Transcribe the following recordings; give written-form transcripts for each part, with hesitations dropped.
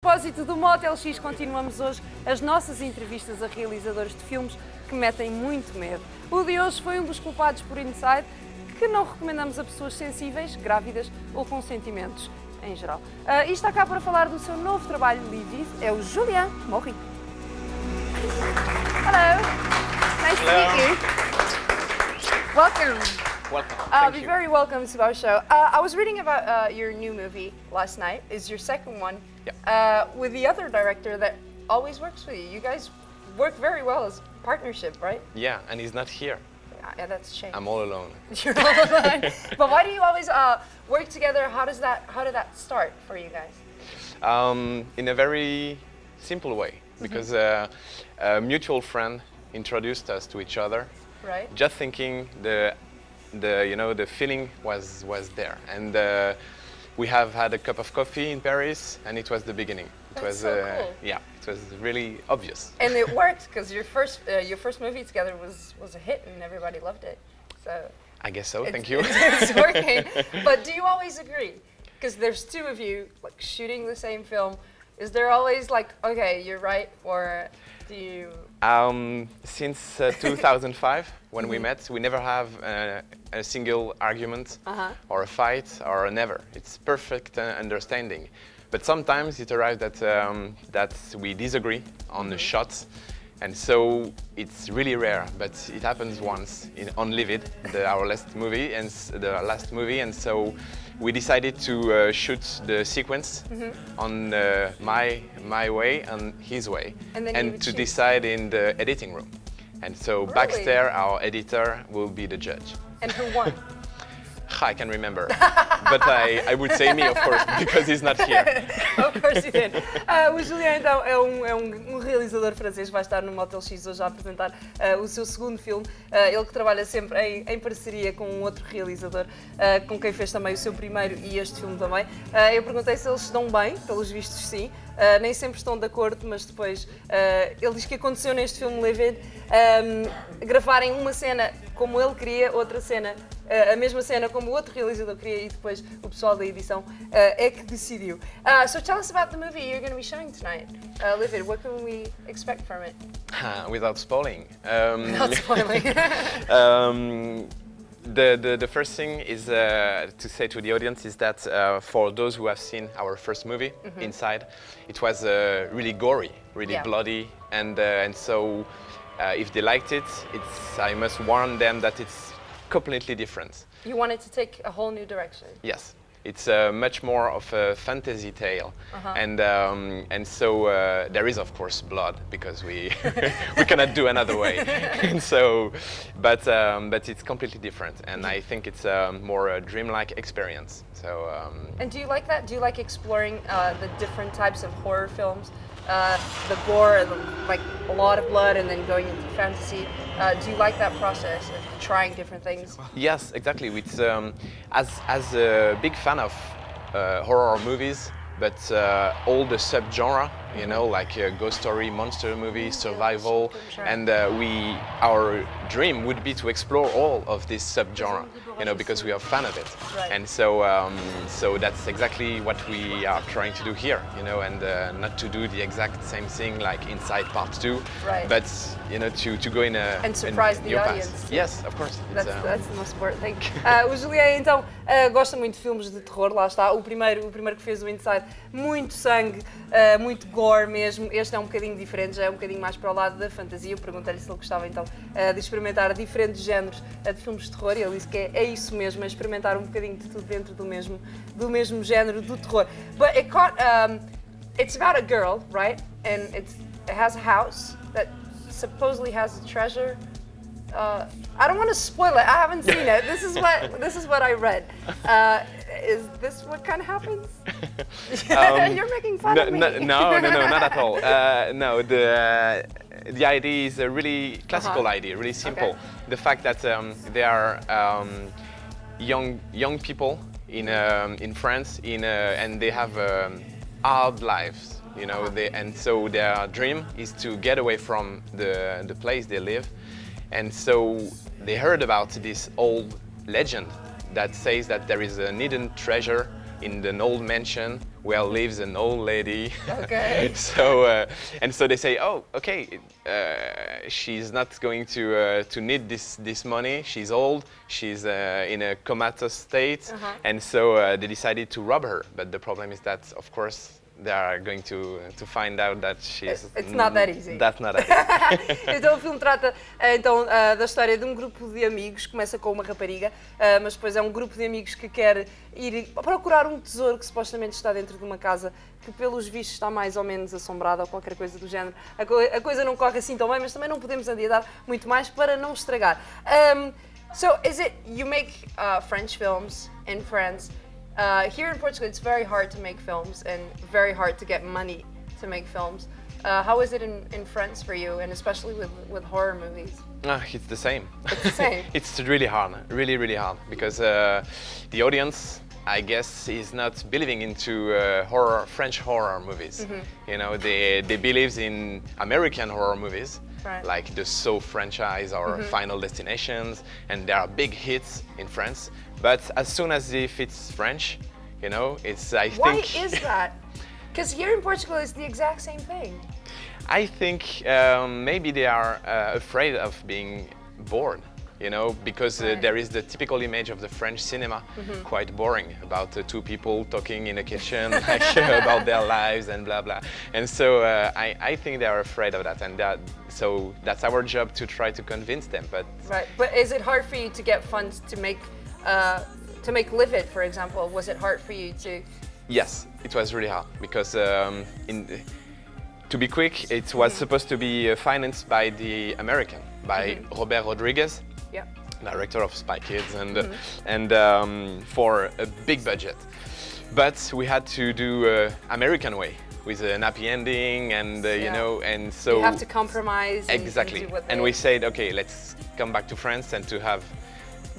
A propósito do MOTELx, continuamos hoje as nossas entrevistas a realizadores de filmes que metem muito medo. O de hoje foi um dos culpados por Inside, que não recomendamos a pessoas sensíveis, grávidas ou com sentimentos em geral. E está cá para falar do seu novo trabalho livre, é o Julien, Maury. Hello, nice to meet you. Welcome. Welcome. Be very welcome to our show. I was reading about your new movie last night. It's your second one. Yeah. With the other director that always works with you. You guys work very well as a partnership, right? Yeah, and he's not here. Yeah, that's a shame. I'm all alone. You're all alone. But why do you always work together? How did that start for you guys? In a very simple way, because a mutual friend introduced us to each other. Right. Just thinking the feeling was there, and we have had a cup of coffee in Paris, and it was the beginning. That's so cool. Yeah, it was really obvious. And it worked because your first movie together was a hit, and everybody loved it. So I guess so. Thank you. It's working. But do you always agree? Because there's two of you like shooting the same film. Is there always like, okay, you're right, or do you? Since 2005, when we met, we never have a single argument or a fight or never. It's perfect understanding. But sometimes it arrives that we disagree on the shots, and so it's really rare. But it happens once on Livid, our last movie, and so we decided to shoot the sequence on my way and his way, and to decide in the editing room. And so Really? Baxter, our editor, will be the judge. And who won? I can remember, but I would say me, of course, because he's not here. Of course you did. O Julien, então, é um realizador francês que vai estar no MOTELx hoje a apresentar o seu segundo filme. Ele que trabalha sempre em parceria com um outro realizador, com quem fez também o seu primeiro e este filme também. Eu perguntei se eles se dão bem, pelos vistos sim. Nem sempre estão de acordo, mas depois ele diz que aconteceu neste filme Livid gravarem uma cena como ele queria, outra cena, a mesma cena como o outro realizador queria, e depois o pessoal da edição é que decidiu. So tell us about the movie you're going to be showing tonight, Livid. What can we expect from it? Without spoiling. Without spoiling. The first thing is to say to the audience is that for those who have seen our first movie, Inside, it was really gory, really bloody, and so if they liked it, I must warn them that it's completely different. You wanted to take a whole new direction. Yes. It's much more of a fantasy tale, and so there is of course blood because we we cannot do another way, and so but it's completely different, and I think it's more a dreamlike experience. So. And do you like that? Do you like exploring the different types of horror films? The gore, like a lot of blood, and then going into fantasy. Do you like that process of trying different things? Yes, exactly. It's as a big fan of horror movies, but all the subgenre, you know, like ghost story, monster movie, survival, and our dream would be to explore all of this subgenre, you know, because we are fan of it, and so so that's exactly what we are trying to do here, you know, and not to do the exact same thing like Inside Part 2, but you know, to go in a and surprise the audience. Path. Yes, of course. That's the most important thing. O Julien então gosta muito de filmes de terror, lá está. O primeiro que fez o Inside, muito sangue, muito gore mesmo. Este é um bocadinho diferente, já é um bocadinho mais para o lado da fantasia. Eu perguntei-lhe se ele gostava então de experimentar diferentes géneros de filmes de terror, e ele disse que é isso mesmo, é experimentar um bocadinho de tudo dentro do mesmo género do terror. But it's about a girl, right? And it has a house that supposedly has a treasure. I don't want to spoil it. I haven't seen it. This is what I read. Is this what kind of happens? You're making fun of me. No, not at all. No, the idea is a really classical idea, really simple. Okay. The fact that they are young people in France, and they have hard lives, you know, and so their dream is to get away from the place they live, and so they heard about this old legend that says that there is a hidden treasure in an old mansion where lives an old lady. Okay. So and so they say, oh, okay, she's not going to need this money. She's old. She's in a comatose state, and so they decided to rob her. But the problem is that, of course, they are going to find out that she's... It's not that easy. That's not that easy. Então o filme trata então, da história de um grupo de amigos, começa com uma rapariga, mas depois é um grupo de amigos que quer ir procurar um tesouro que supostamente está dentro de uma casa que pelos vistos está mais ou menos assombrada ou qualquer coisa do género. A coisa não corre assim tão bem, mas também não podemos adiantar muito mais para não estragar. So is it, you make French films in France? Here in Portugal, it's very hard to make films and very hard to get money to make films. How is it in France for you, and especially with horror movies? It's the same. It's the same. It's really hard, really hard, because the audience, I guess, is not believing into French horror movies. You know, they believe in American horror movies, right, like the Saw franchise or Final Destinations, and there are big hits in France. But as soon as if it's French, you know, it's, I think... Why is that? Because here in Portugal, it's the exact same thing. I think maybe they are afraid of being bored, you know, because there is the typical image of the French cinema, quite boring, about two people talking in a kitchen like, about their lives and blah blah. And so I think they are afraid of that, and so that's our job to try to convince them. But right, but is it hard for you to get funds to make Live It, for example? Was it hard for you to? Yes, it was really hard because to be quick, it was supposed to be financed by the American, by Robert Rodriguez, director of Spy Kids, and for a big budget. But we had to do American way with an happy ending, and you know, and so you have to compromise. Exactly, and do what and we said, okay, let's come back to France and to have.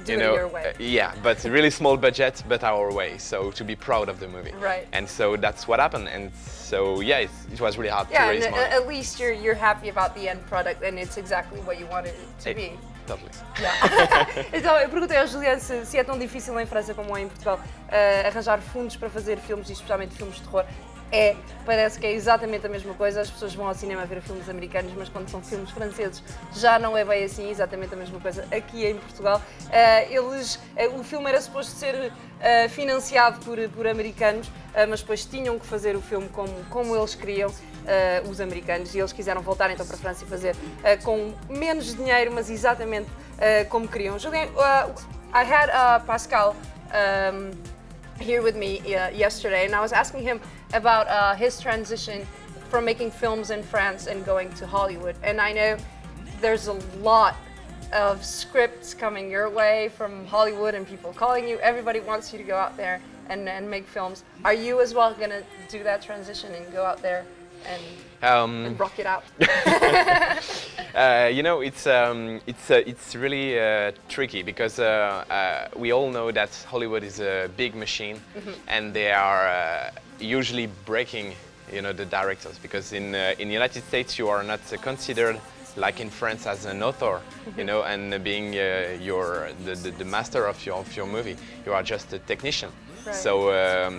Do you it know, your way. Yeah, but really small budget, but our way. So to be proud of the movie. Right. And so that's what happened. And so yeah, it was really hard to yeah, raise and money. at least you're happy about the end product, and it's exactly what you wanted it to be. Totally. Yeah. Então eu perguntei ao Julien se é tão difícil em França como é em Portugal arranjar fundos para fazer filmes, e especialmente filmes de terror. Parece que é exatamente a mesma coisa. As pessoas vão ao cinema ver filmes americanos, mas quando são filmes franceses já não é bem assim, exatamente a mesma coisa aqui em Portugal. O filme era suposto ser financiado por americanos, mas depois tinham que fazer o filme como eles queriam, os americanos, e eles quiseram voltar então para a França e fazer com menos dinheiro, mas exatamente como queriam. Julien, I had Pascal here with me yesterday, and I was asking him about his transition from making films in France and going to Hollywood. And I know there's a lot of scripts coming your way from Hollywood and people calling you. Everybody wants you to go out there and make films. Are you as well going to do that transition and go out there and rock it out? You know, it's really tricky because we all know that Hollywood is a big machine, and they are usually breaking, you know, the directors, because in the United States you are not considered like in France as an author, you know, and being the master of your movie. You are just a technician. Right.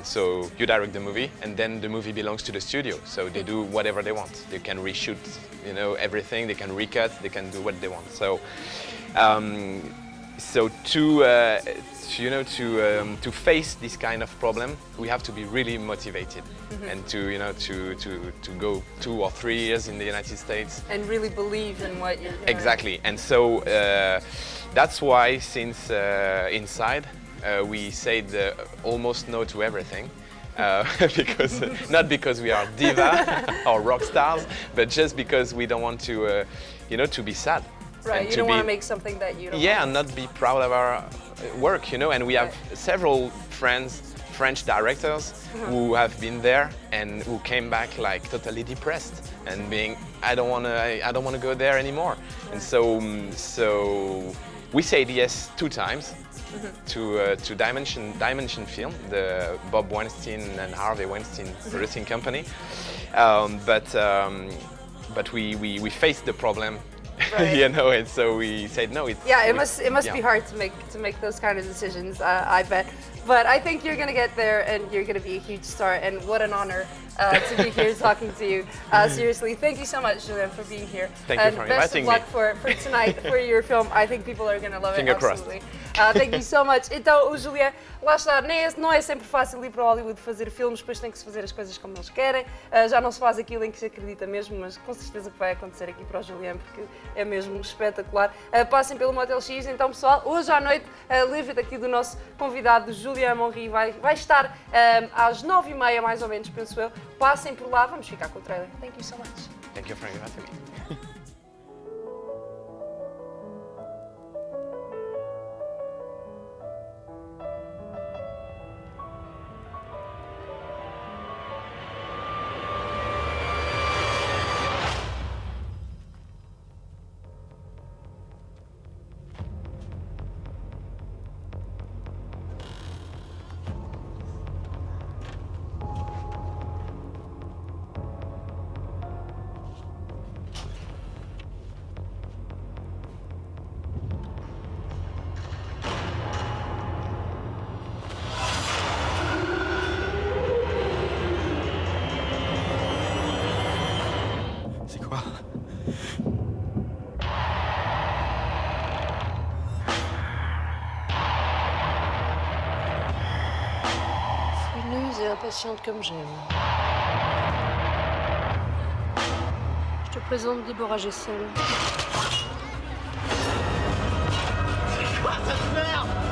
So you direct the movie, and then the movie belongs to the studio. So they do whatever they want. They can reshoot, you know, everything. They can recut. They can do what they want. So, to face this kind of problem, we have to be really motivated, and to go 2 or 3 years in the United States and really believe in what you're doing. Exactly. And so that's why since Inside. We said almost no to everything, because not because we are diva or rock stars, but just because we don't want to, to be sad. Right. You don't want to make something that you don't. Yeah, and not be proud of our work, you know. And we have several French directors who have been there and who came back like totally depressed and being, I don't want to go there anymore. And so we said yes 2 times. To Dimension Film, the Bob Weinstein and Harvey Weinstein producing company, but we faced the problem you know, and so we said no. Yeah, it must be hard to make those kind of decisions. I bet, but I think you're gonna get there, and you're gonna be a huge star. And what an honor to be here talking to you. Seriously, thank you so much, Julien, for being here. Thank you for inviting me. Best of luck for tonight, for your film. I think people are gonna love it. Finger Absolutely. Thank you so much. Então, o Julien, lá está, não é sempre fácil ir para Hollywood fazer filmes, depois tem que se fazer as coisas como eles querem. Já não se faz aquilo em que se acredita mesmo, mas com certeza que vai acontecer aqui para o Julien, porque é mesmo espetacular. Passem pelo MOTElx, então pessoal, hoje à noite, livre aqui do nosso convidado Julien Maury, vai estar às 9h30 mais ou menos, penso eu. Passem por lá, vamos ficar com o trailer. Thank you so much. Thank you for inviting me. C'est quoi? Fouineuse et impatiente comme j'aime. Je te présente Déborah Gessel. C'est quoi cette merde?